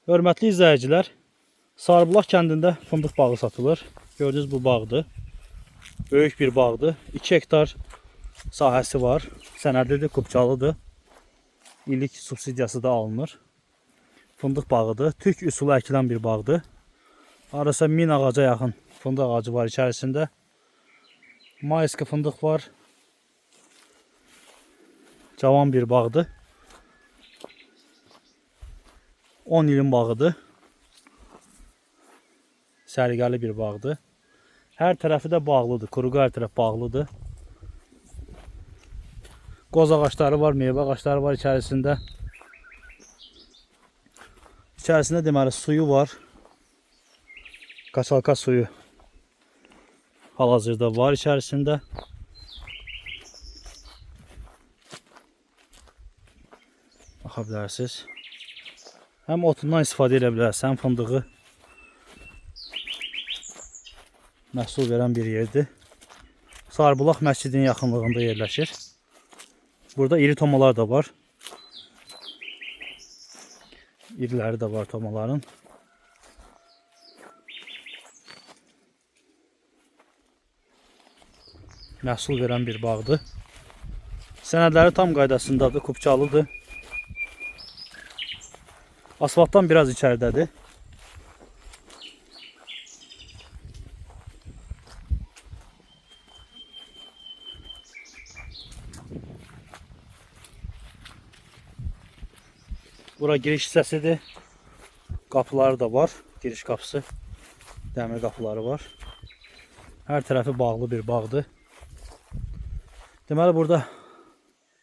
Hörmətli izləyicilər, Sarıbulaq kəndində fındıq bağı satılır. Gördüğünüz bu bağdır. Böyük bir bağdır. 2 hektar sahəsi var. Sənədlidir, kubçalıdır. İllik subsidiyası da alınır. Fındıq bağıdır. Türk üsulu əkilən bir bağdır. Arası 1000 ağaca yaxın fındıq ağacı var içərisində. Mayıska fındıq var. Cavan bir bağdır. 10 ilin bağıdır. Sərgəli bir bağdır. Hər tərəfi də bağlıdır. Kuruğu hər tərəf bağlıdır. Qoz ağaçları var, meyvə ağaçları var içərisində. İçərisində deməli suyu var. Qaçalka suyu hal-hazırda var içərisində. Baxa bilərsiniz. Həm otundan istifadə edə bilərsiniz, həm fındığı məhsul verən bir yerdir. Sarıbulaq məscidinin yaxınlığında yerləşir. Burada iri tomalar da var. İriləri də var tomaların. Məhsul verən bir bağdır. Sənədləri tam qaydasındadır, kubçalıdır. Asfaltdan biraz içəridədir. Bura giriş hissəsidir. Qapıları da var. Giriş qapısı. Dəmir qapıları var. Hər tərəfi bağlı bir bağdır. Deməli burada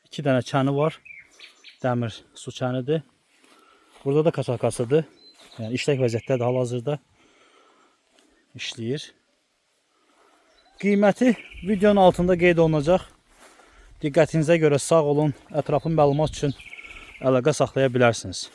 2 dənə çəni var. Dəmir su çənidir. Burada da kaçakasıdır. Yəni işlək vəziyyətdədir hal-hazırda. İşləyir. Qiyməti videonun altında qeyd olunacaq. Diqqətinizə görə sağ olun. Ətraflı məlumat üçün əlaqə saxlaya bilərsiniz.